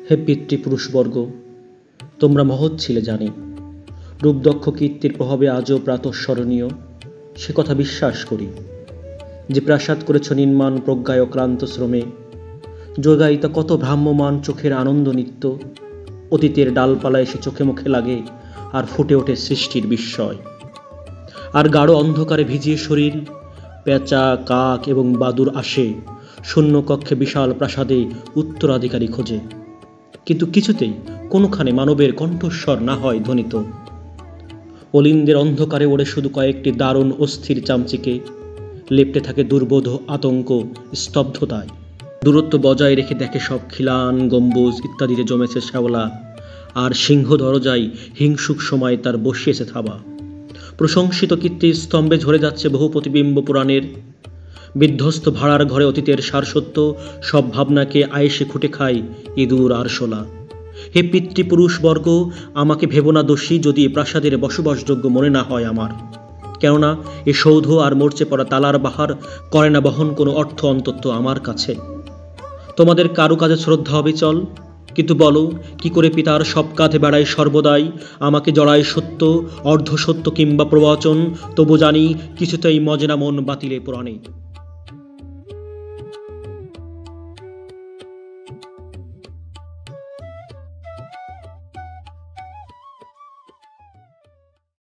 হে পিতৃপুরুষবর্গ, তোমরা মহৎ ছিলে জানি। রূপদক্ষ কীর্তির প্রভাবে আজও প্রাতঃস্মরণীয়, সে কথা বিশ্বাস করি। যে প্রাসাদ করেছ নির্মাণ প্রজ্ঞায় ও ক্লান্ত শ্রমে, যোগায়িতা কত ভ্রাম্যমান চোখের আনন্দ নিত্য। অতীতের ডালপালায় সে চোখে মুখে লাগে, আর ফুটে ওঠে সৃষ্টির বিস্ময়। আর গাঢ় অন্ধকারে ভিজিয়ে শরীর, পেঁচা কাক এবং বাদুর আসে শূন্য কক্ষে বিশাল প্রাসাদে উত্তরাধিকারী খোঁজে, কিন্তু কিছুতেই কোনোখানে মানবের কণ্ঠস্বর না হয় ধ্বনিত। অলিন্দের অন্ধকারে ওড়ে শুধু কয়েকটি দারুণ অস্থির চামচিকে, লেপ্টে থাকে দুর্বোধ আতঙ্ক স্তব্ধতায়। দূরত্ব বজায় রেখে দেখে সব খিলান গম্বুজ ইত্যাদিতে জমেছে শ্যাওলা, আর সিংহ দরজায় হিংসুক সময় তার বসিয়েছে থাবা। প্রশংসিত কীর্তির স্তম্ভে ঝরে যাচ্ছে বহু প্রতিবিম্ব পুরাণের। বিধ্বস্ত ভাড়ার ঘরে অতীতের সারসত্য সব ভাবনাকে আয়েসে খুঁটে খায় ইঁদুর আরশোলা। হে পিতৃপুরুষবর্গ, আমাকে ভেবো না দোষী যদি এ প্রাসাদের বসবাসযোগ্য মনে না হয় আমার। কেননা এ সৌধ আর মরচে পড়া তালার বাহার করে না বহন কোনো অর্থ অন্তত আমার কাছে। তোমাদের কারু কাজে শ্রদ্ধা অবিচল, কিন্তু বলো কি করে পিতার সব কাঁধে বেড়ায় সর্বদাই, আমাকে জড়ায় সত্য অর্ধসত্য কিংবা প্রবচন, তবু জানি কিছুতেই মজে না মন বাতিলে পুরাণে।